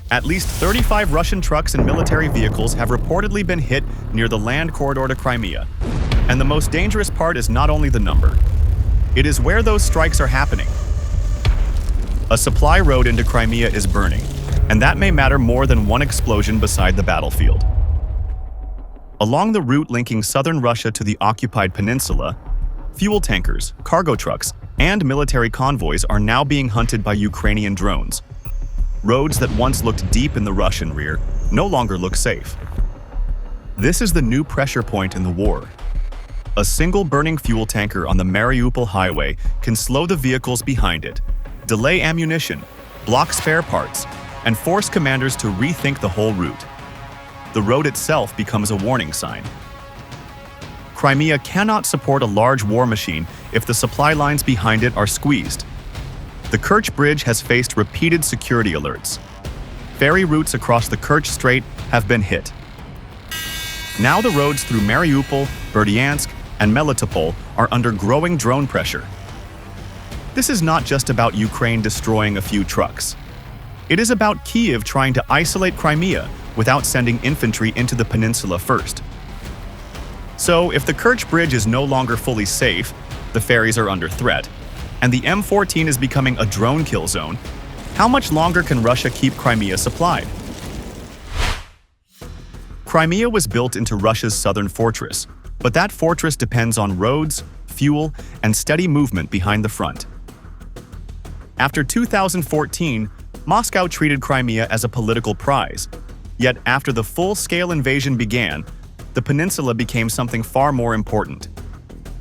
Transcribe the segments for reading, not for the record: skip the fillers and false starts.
At least 35 Russian trucks and military vehicles have reportedly been hit near the land corridor to Crimea. And the most dangerous part is not only the number. It is where those strikes are happening. A supply road into Crimea is burning, and that may matter more than one explosion beside the battlefield. Along the route linking southern Russia to the occupied peninsula, fuel tankers, cargo trucks, and military convoys are now being hunted by Ukrainian drones. Roads that once looked deep in the Russian rear no longer look safe. This is the new pressure point in the war. A single burning fuel tanker on the Mariupol highway can slow the vehicles behind it, delay ammunition, block spare parts, and force commanders to rethink the whole route. The road itself becomes a warning sign. Crimea cannot support a large war machine if the supply lines behind it are squeezed. The Kerch bridge has faced repeated security alerts. Ferry routes across the Kerch Strait have been hit. Now the roads through Mariupol, Berdyansk, and Melitopol are under growing drone pressure. This is not just about Ukraine destroying a few trucks. It is about Kyiv trying to isolate Crimea without sending infantry into the peninsula first. So, if the Kerch bridge is no longer fully safe, the ferries are under threat, and the M14 is becoming a drone kill zone, how much longer can Russia keep Crimea supplied? Crimea was built into Russia's southern fortress, but that fortress depends on roads, fuel, and steady movement behind the front. After 2014, Moscow treated Crimea as a political prize. Yet after the full-scale invasion began, the peninsula became something far more important.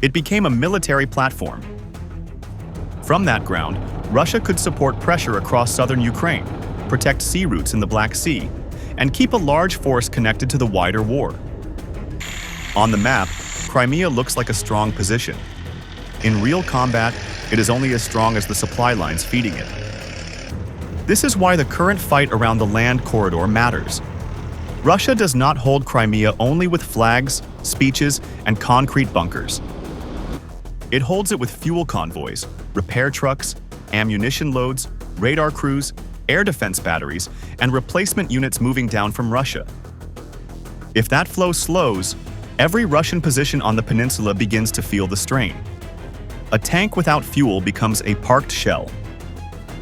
It became a military platform. From that ground, Russia could support pressure across southern Ukraine, protect sea routes in the Black Sea, and keep a large force connected to the wider war. On the map, Crimea looks like a strong position. In real combat, it is only as strong as the supply lines feeding it. This is why the current fight around the land corridor matters. Russia does not hold Crimea only with flags, speeches, and concrete bunkers. It holds it with fuel convoys, repair trucks, ammunition loads, radar crews, air defense batteries, and replacement units moving down from Russia. If that flow slows, every Russian position on the peninsula begins to feel the strain. A tank without fuel becomes a parked shell.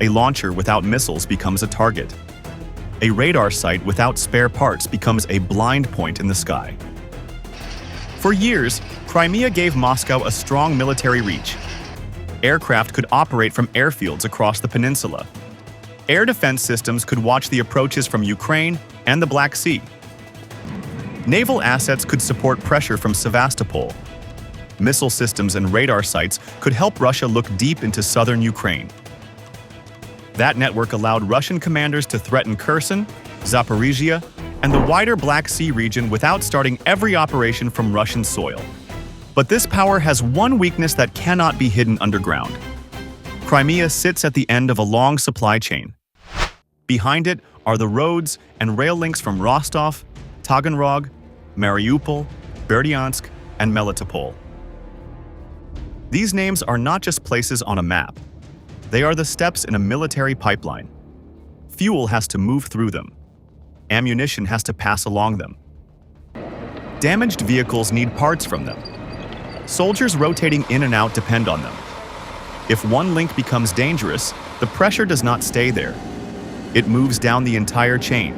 A launcher without missiles becomes a target. A radar site without spare parts becomes a blind point in the sky. For years, Crimea gave Moscow a strong military reach. Aircraft could operate from airfields across the peninsula. Air defense systems could watch the approaches from Ukraine and the Black Sea. Naval assets could support pressure from Sevastopol. Missile systems and radar sites could help Russia look deep into southern Ukraine. That network allowed Russian commanders to threaten Kherson, Zaporizhia, and the wider Black Sea region without starting every operation from Russian soil. But this power has one weakness that cannot be hidden underground. Crimea sits at the end of a long supply chain. Behind it are the roads and rail links from Rostov, Taganrog, Mariupol, Berdyansk, and Melitopol. These names are not just places on a map. They are the steps in a military pipeline. Fuel has to move through them. Ammunition has to pass along them. Damaged vehicles need parts from them. Soldiers rotating in and out depend on them. If one link becomes dangerous, the pressure does not stay there. It moves down the entire chain.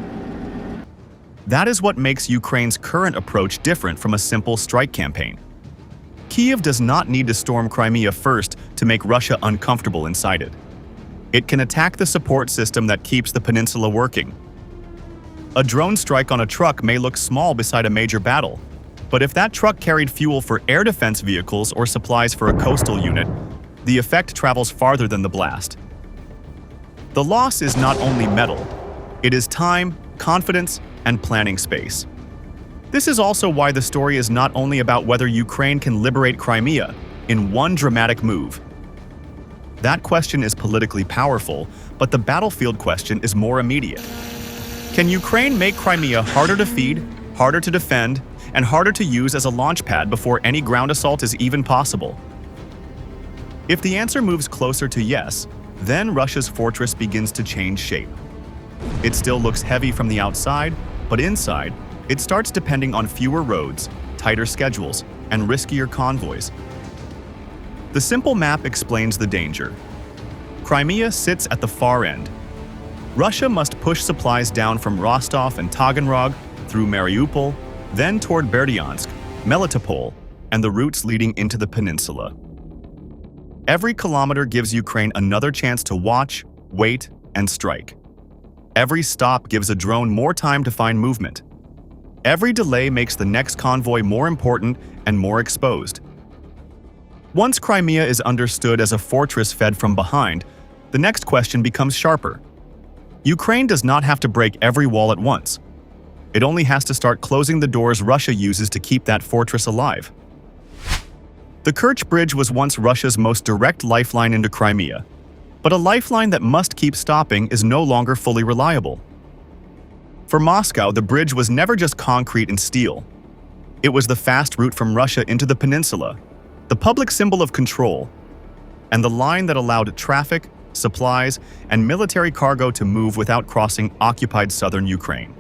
That is what makes Ukraine's current approach different from a simple strike campaign. Kyiv does not need to storm Crimea first to make Russia uncomfortable inside it. It can attack the support system that keeps the peninsula working. A drone strike on a truck may look small beside a major battle, but if that truck carried fuel for air defense vehicles or supplies for a coastal unit, the effect travels farther than the blast. The loss is not only metal, it is time, confidence, and planning space. This is also why the story is not only about whether Ukraine can liberate Crimea in one dramatic move. That question is politically powerful, but the battlefield question is more immediate. Can Ukraine make Crimea harder to feed, harder to defend, and harder to use as a launch pad before any ground assault is even possible? If the answer moves closer to yes, then Russia's fortress begins to change shape. It still looks heavy from the outside, but inside, it starts depending on fewer roads, tighter schedules, and riskier convoys. The simple map explains the danger. Crimea sits at the far end. Russia must push supplies down from Rostov and Taganrog through Mariupol, then toward Berdyansk, Melitopol, and the routes leading into the peninsula. Every kilometer gives Ukraine another chance to watch, wait, and strike. Every stop gives a drone more time to find movement. Every delay makes the next convoy more important and more exposed. Once Crimea is understood as a fortress fed from behind, the next question becomes sharper. Ukraine does not have to break every wall at once. It only has to start closing the doors Russia uses to keep that fortress alive. The Kerch Bridge was once Russia's most direct lifeline into Crimea, but a lifeline that must keep stopping is no longer fully reliable. For Moscow, the bridge was never just concrete and steel. It was the fast route from Russia into the peninsula, the public symbol of control, and the line that allowed traffic, supplies, and military cargo to move without crossing occupied southern Ukraine.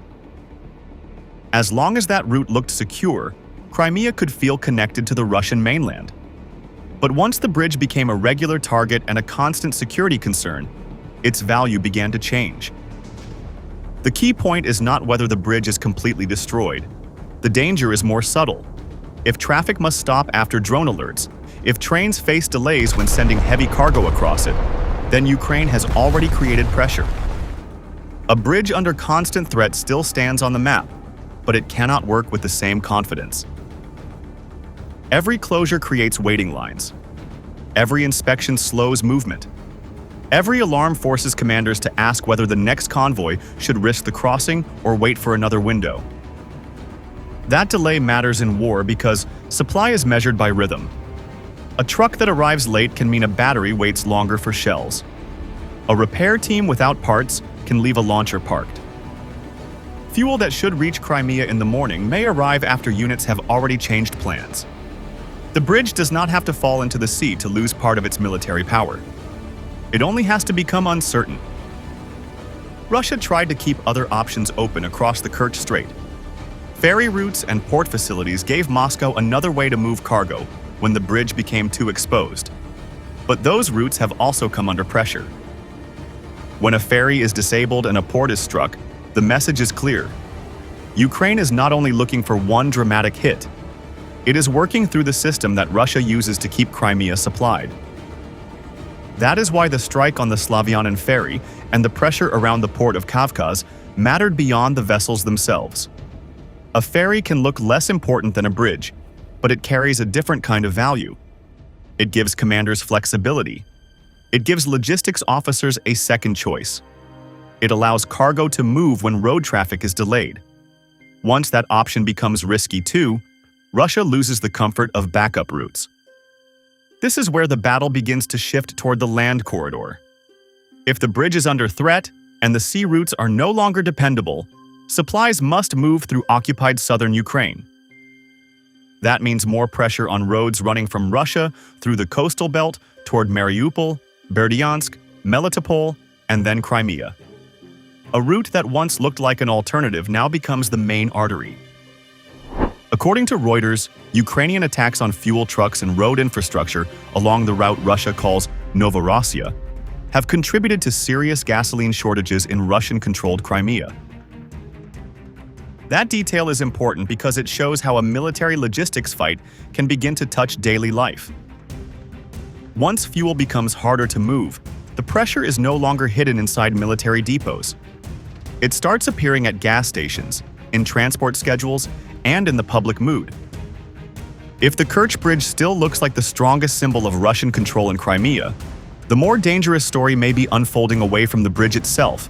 As long as that route looked secure, Crimea could feel connected to the Russian mainland. But once the bridge became a regular target and a constant security concern, its value began to change. The key point is not whether the bridge is completely destroyed. The danger is more subtle. If traffic must stop after drone alerts, if trains face delays when sending heavy cargo across it, then Ukraine has already created pressure. A bridge under constant threat still stands on the map, but it cannot work with the same confidence. Every closure creates waiting lines. Every inspection slows movement. Every alarm forces commanders to ask whether the next convoy should risk the crossing or wait for another window. That delay matters in war because supply is measured by rhythm. A truck that arrives late can mean a battery waits longer for shells. A repair team without parts can leave a launcher parked. Fuel that should reach Crimea in the morning may arrive after units have already changed plans. The bridge does not have to fall into the sea to lose part of its military power. It only has to become uncertain. Russia tried to keep other options open across the Kerch Strait. Ferry routes and port facilities gave Moscow another way to move cargo when the bridge became too exposed. But those routes have also come under pressure. When a ferry is disabled and a port is struck, the message is clear. Ukraine is not only looking for one dramatic hit, it is working through the system that Russia uses to keep Crimea supplied. That is why the strike on the Slavyanin ferry and the pressure around the port of Kavkaz mattered beyond the vessels themselves. A ferry can look less important than a bridge, but it carries a different kind of value. It gives commanders flexibility. It gives logistics officers a second choice. It allows cargo to move when road traffic is delayed. Once that option becomes risky too, Russia loses the comfort of backup routes. This is where the battle begins to shift toward the land corridor. If the bridge is under threat and the sea routes are no longer dependable, supplies must move through occupied southern Ukraine. That means more pressure on roads running from Russia through the coastal belt toward Mariupol, Berdyansk, Melitopol, and then Crimea. A route that once looked like an alternative now becomes the main artery. According to Reuters, Ukrainian attacks on fuel trucks and road infrastructure along the route Russia calls Novorossiya have contributed to serious gasoline shortages in Russian-controlled Crimea. That detail is important because it shows how a military logistics fight can begin to touch daily life. Once fuel becomes harder to move, the pressure is no longer hidden inside military depots. It starts appearing at gas stations, in transport schedules, and in the public mood. If the Kerch Bridge still looks like the strongest symbol of Russian control in Crimea, the more dangerous story may be unfolding away from the bridge itself.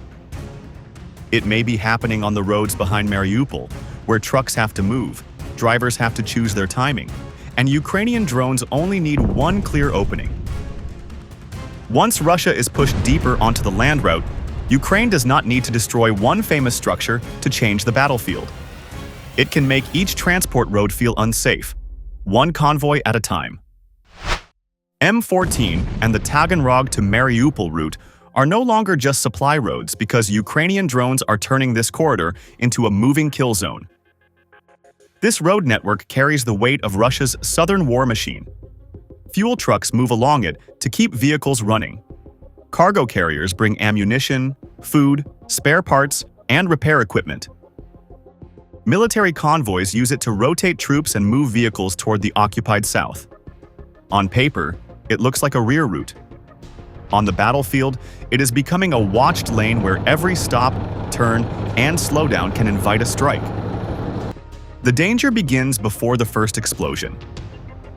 It may be happening on the roads behind Mariupol, where trucks have to move, drivers have to choose their timing, and Ukrainian drones only need one clear opening. Once Russia is pushed deeper onto the land route, Ukraine does not need to destroy one famous structure to change the battlefield. It can make each transport road feel unsafe, one convoy at a time. M14 and the Taganrog to Mariupol route are no longer just supply roads because Ukrainian drones are turning this corridor into a moving kill zone. This road network carries the weight of Russia's southern war machine. Fuel trucks move along it to keep vehicles running. Cargo carriers bring ammunition, food, spare parts, and repair equipment. Military convoys use it to rotate troops and move vehicles toward the occupied south. On paper, it looks like a rear route. On the battlefield, it is becoming a watched lane where every stop, turn, and slowdown can invite a strike. The danger begins before the first explosion.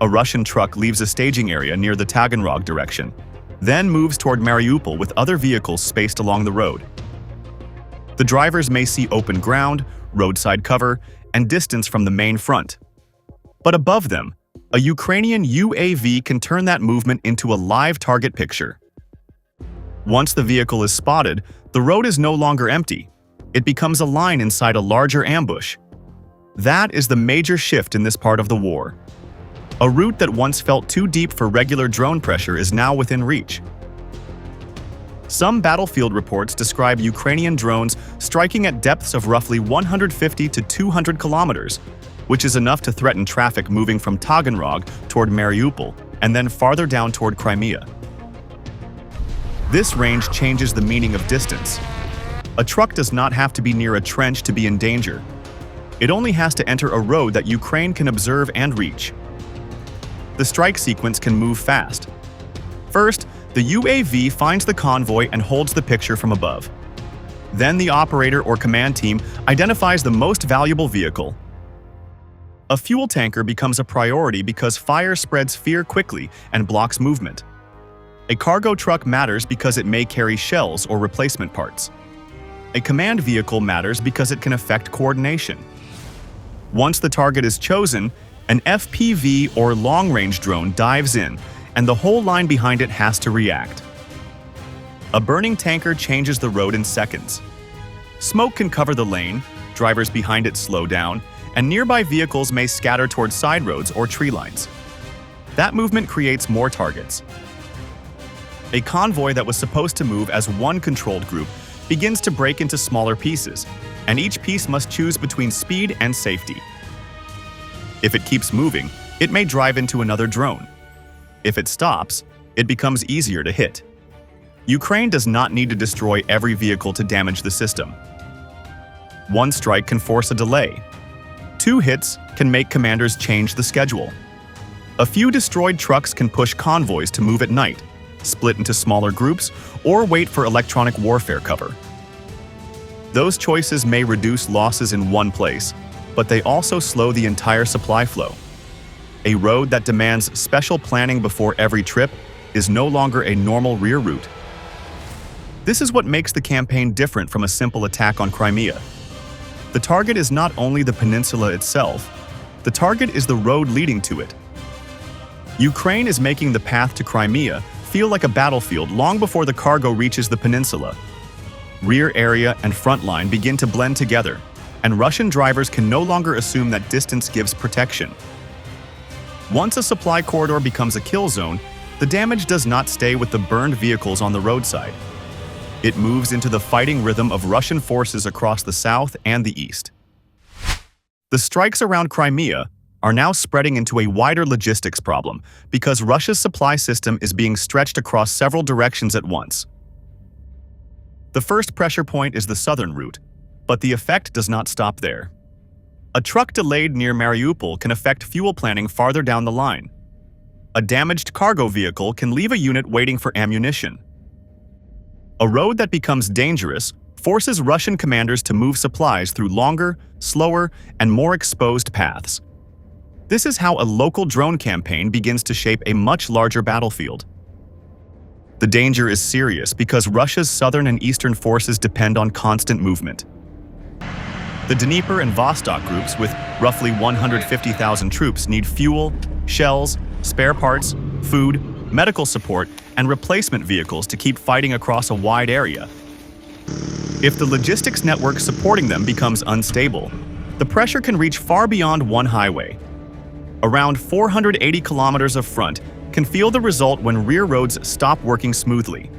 A Russian truck leaves a staging area near the Taganrog direction, then moves toward Mariupol with other vehicles spaced along the road. The drivers may see open ground, roadside cover, and distance from the main front. But above them, a Ukrainian UAV can turn that movement into a live target picture. Once the vehicle is spotted, the road is no longer empty. It becomes a line inside a larger ambush. That is the major shift in this part of the war. A route that once felt too deep for regular drone pressure is now within reach. Some battlefield reports describe Ukrainian drones striking at depths of roughly 150 to 200 kilometers, which is enough to threaten traffic moving from Taganrog toward Mariupol and then farther down toward Crimea. This range changes the meaning of distance. A truck does not have to be near a trench to be in danger. It only has to enter a road that Ukraine can observe and reach. The strike sequence can move fast. First, the UAV finds the convoy and holds the picture from above. Then the operator or command team identifies the most valuable vehicle. A fuel tanker becomes a priority because fire spreads fear quickly and blocks movement. A cargo truck matters because it may carry shells or replacement parts. A command vehicle matters because it can affect coordination. Once the target is chosen, an FPV or long-range drone dives in, and the whole line behind it has to react. A burning tanker changes the road in seconds. Smoke can cover the lane, drivers behind it slow down, and nearby vehicles may scatter toward side roads or tree lines. That movement creates more targets. A convoy that was supposed to move as one controlled group begins to break into smaller pieces, and each piece must choose between speed and safety. If it keeps moving, it may drive into another drone. If it stops, it becomes easier to hit. Ukraine does not need to destroy every vehicle to damage the system. One strike can force a delay. 2 hits can make commanders change the schedule. A few destroyed trucks can push convoys to move at night, split into smaller groups, or wait for electronic warfare cover. Those choices may reduce losses in one place, but they also slow the entire supply flow. A road that demands special planning before every trip is no longer a normal rear route. This is what makes the campaign different from a simple attack on Crimea. The target is not only the peninsula itself, the target is the road leading to it. Ukraine is making the path to Crimea feel like a battlefield long before the cargo reaches the peninsula. Rear area and front line begin to blend together, and Russian drivers can no longer assume that distance gives protection. Once a supply corridor becomes a kill zone, the damage does not stay with the burned vehicles on the roadside. It moves into the fighting rhythm of Russian forces across the south and the east. The strikes around Crimea are now spreading into a wider logistics problem because Russia's supply system is being stretched across several directions at once. The first pressure point is the southern route, but the effect does not stop there. A truck delayed near Mariupol can affect fuel planning farther down the line. A damaged cargo vehicle can leave a unit waiting for ammunition. A road that becomes dangerous forces Russian commanders to move supplies through longer, slower, and more exposed paths. This is how a local drone campaign begins to shape a much larger battlefield. The danger is serious because Russia's southern and eastern forces depend on constant movement. The Dnieper and Vostok groups, with roughly 150,000 troops, need fuel, shells, spare parts, food, medical support, and replacement vehicles to keep fighting across a wide area. If the logistics network supporting them becomes unstable, the pressure can reach far beyond one highway. Around 480 kilometers of front can feel the result when rear roads stop working smoothly.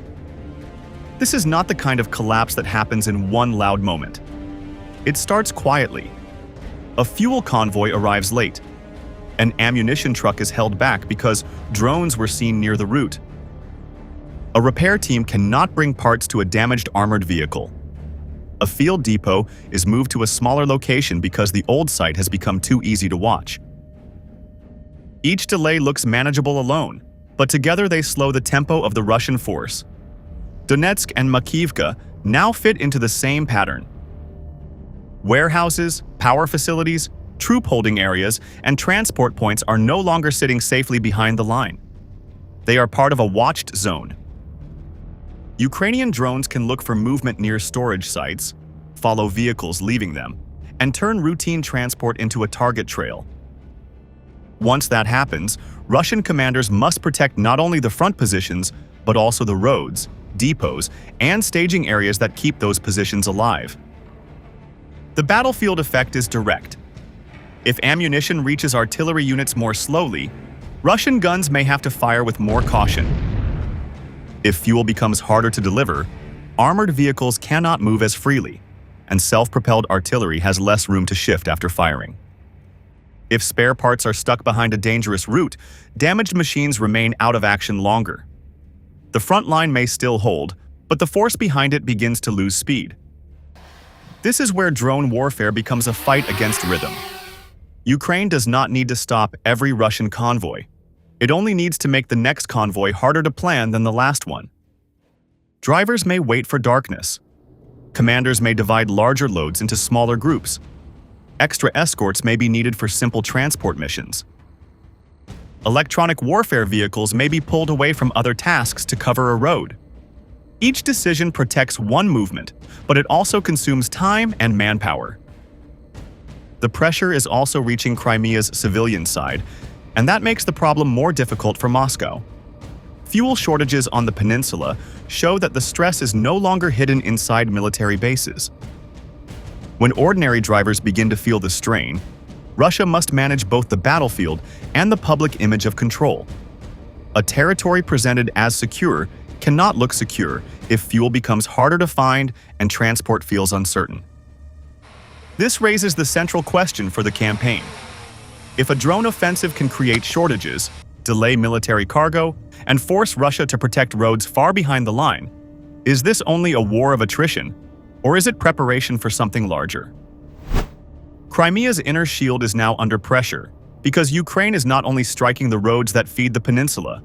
This is not the kind of collapse that happens in one loud moment. It starts quietly. A fuel convoy arrives late. An ammunition truck is held back because drones were seen near the route. A repair team cannot bring parts to a damaged armored vehicle. A field depot is moved to a smaller location because the old site has become too easy to watch. Each delay looks manageable alone, but together they slow the tempo of the Russian force. Donetsk and Makiivka now fit into the same pattern. Warehouses, power facilities, troop holding areas, and transport points are no longer sitting safely behind the line. They are part of a watched zone. Ukrainian drones can look for movement near storage sites, follow vehicles leaving them, and turn routine transport into a target trail. Once that happens, Russian commanders must protect not only the front positions, but also the roads, depots, and staging areas that keep those positions alive. The battlefield effect is direct. If ammunition reaches artillery units more slowly, Russian guns may have to fire with more caution. If fuel becomes harder to deliver, armored vehicles cannot move as freely, and self-propelled artillery has less room to shift after firing. If spare parts are stuck behind a dangerous route, damaged machines remain out of action longer. The front line may still hold, but the force behind it begins to lose speed. This is where drone warfare becomes a fight against rhythm. Ukraine does not need to stop every Russian convoy. It only needs to make the next convoy harder to plan than the last one. Drivers may wait for darkness. Commanders may divide larger loads into smaller groups. Extra escorts may be needed for simple transport missions. Electronic warfare vehicles may be pulled away from other tasks to cover a road. Each decision protects one movement, but it also consumes time and manpower. The pressure is also reaching Crimea's civilian side, and that makes the problem more difficult for Moscow. Fuel shortages on the peninsula show that the stress is no longer hidden inside military bases. When ordinary drivers begin to feel the strain, Russia must manage both the battlefield and the public image of control. A territory presented as secure cannot look secure if fuel becomes harder to find and transport feels uncertain. This raises the central question for the campaign. If a drone offensive can create shortages, delay military cargo, and force Russia to protect roads far behind the line, is this only a war of attrition, or is it preparation for something larger? Crimea's inner shield is now under pressure because Ukraine is not only striking the roads that feed the peninsula.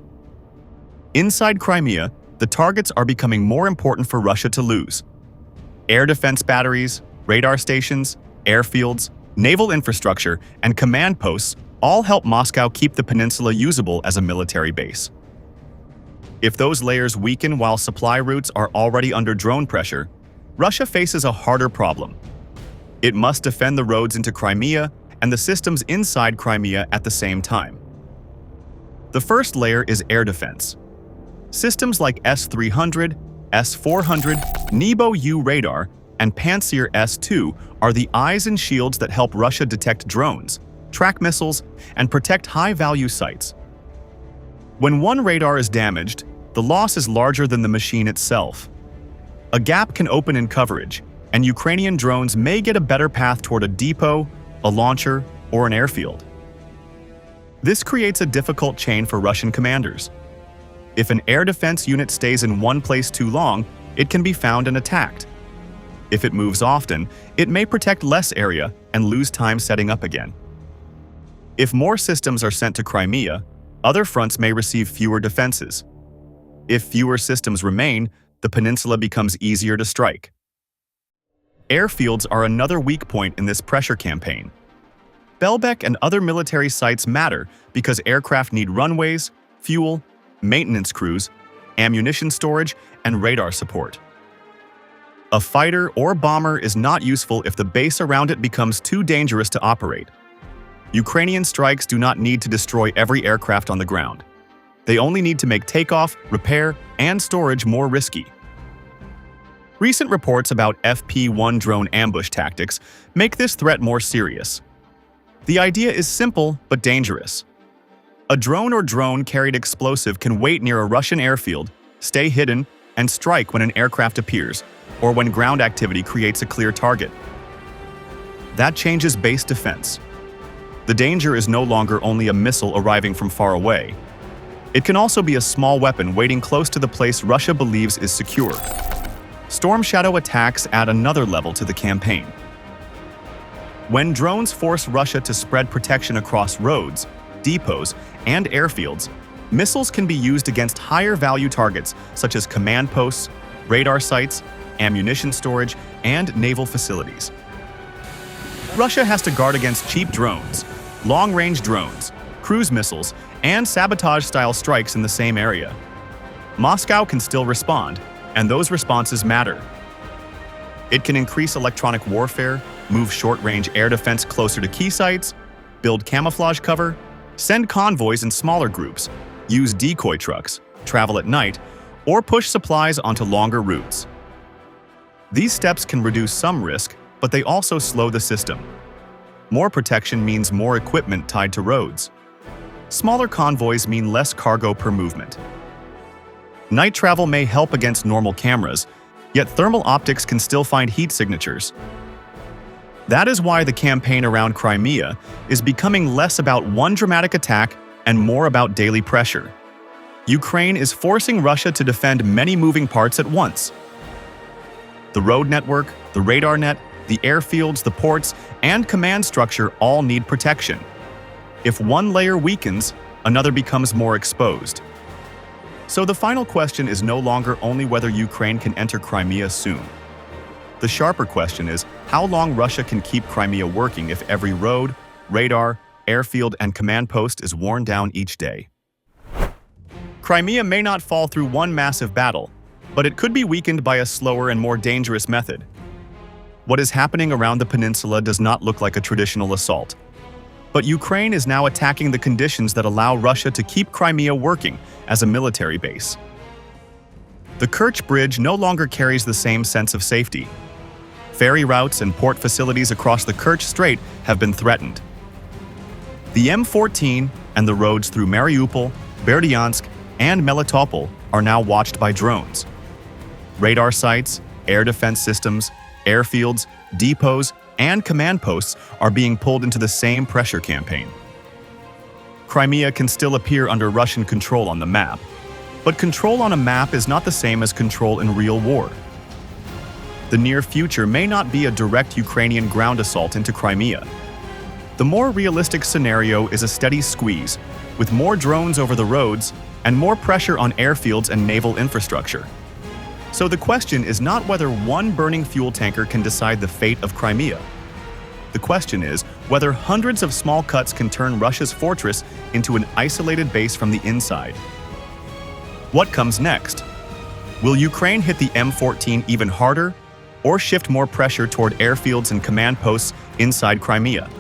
Inside Crimea, the targets are becoming more important for Russia to lose. Air defense batteries, radar stations, airfields, naval infrastructure, and command posts all help Moscow keep the peninsula usable as a military base. If those layers weaken while supply routes are already under drone pressure, Russia faces a harder problem. It must defend the roads into Crimea and the systems inside Crimea at the same time. The first layer is air defense. Systems like S-300, S-400, Nebo-U radar, and Pantsir S-2 are the eyes and shields that help Russia detect drones, track missiles, and protect high-value sites. When one radar is damaged, the loss is larger than the machine itself. A gap can open in coverage, and Ukrainian drones may get a better path toward a depot, a launcher, or an airfield. This creates a difficult chain for Russian commanders. If an air defense unit stays in one place too long, it can be found and attacked. If it moves often, it may protect less area and lose time setting up again. If more systems are sent to Crimea, other fronts may receive fewer defenses. If fewer systems remain, the peninsula becomes easier to strike. Airfields are another weak point in this pressure campaign. Belbek and other military sites matter because aircraft need runways, fuel, maintenance crews, ammunition storage, and radar support. A fighter or bomber is not useful if the base around it becomes too dangerous to operate. Ukrainian strikes do not need to destroy every aircraft on the ground. They only need to make takeoff, repair, and storage more risky. Recent reports about FP-1 drone ambush tactics make this threat more serious. The idea is simple but dangerous. A drone or drone-carried explosive can wait near a Russian airfield, stay hidden, and strike when an aircraft appears or when ground activity creates a clear target. That changes base defense. The danger is no longer only a missile arriving from far away. It can also be a small weapon waiting close to the place Russia believes is secure. Storm Shadow attacks add another level to the campaign. When drones force Russia to spread protection across roads, depots, and airfields, missiles can be used against higher-value targets such as command posts, radar sites, ammunition storage, and naval facilities. Russia has to guard against cheap drones, long-range drones, cruise missiles, and sabotage-style strikes in the same area. Moscow can still respond, and those responses matter. It can increase electronic warfare, move short-range air defense closer to key sites, build camouflage cover, send convoys in smaller groups, use decoy trucks, travel at night, or push supplies onto longer routes. These steps can reduce some risk, but they also slow the system. More protection means more equipment tied to roads. Smaller convoys mean less cargo per movement. Night travel may help against normal cameras, yet thermal optics can still find heat signatures. That is why the campaign around Crimea is becoming less about one dramatic attack and more about daily pressure. Ukraine is forcing Russia to defend many moving parts at once. The road network, the radar net, the airfields, the ports, and command structure all need protection. If one layer weakens, another becomes more exposed. So the final question is no longer only whether Ukraine can enter Crimea soon. The sharper question is how long Russia can keep Crimea working if every road, radar, airfield, and command post is worn down each day. Crimea may not fall through one massive battle, but it could be weakened by a slower and more dangerous method. What is happening around the peninsula does not look like a traditional assault. But Ukraine is now attacking the conditions that allow Russia to keep Crimea working as a military base. The Kerch bridge no longer carries the same sense of safety. Ferry routes and port facilities across the Kerch Strait have been threatened. The M14 and the roads through Mariupol, Berdyansk, and Melitopol are now watched by drones. Radar sites, air defense systems, airfields, depots, and command posts are being pulled into the same pressure campaign. Crimea can still appear under Russian control on the map, but control on a map is not the same as control in real war. The near future may not be a direct Ukrainian ground assault into Crimea. The more realistic scenario is a steady squeeze, with more drones over the roads and more pressure on airfields and naval infrastructure. So the question is not whether one burning fuel tanker can decide the fate of Crimea. The question is whether hundreds of small cuts can turn Russia's fortress into an isolated base from the inside. What comes next? Will Ukraine hit the M14 even harder, or shift more pressure toward airfields and command posts inside Crimea?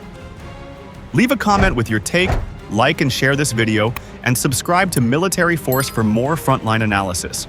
Leave a comment with your take, like and share this video, and subscribe to Military Force for more frontline analysis.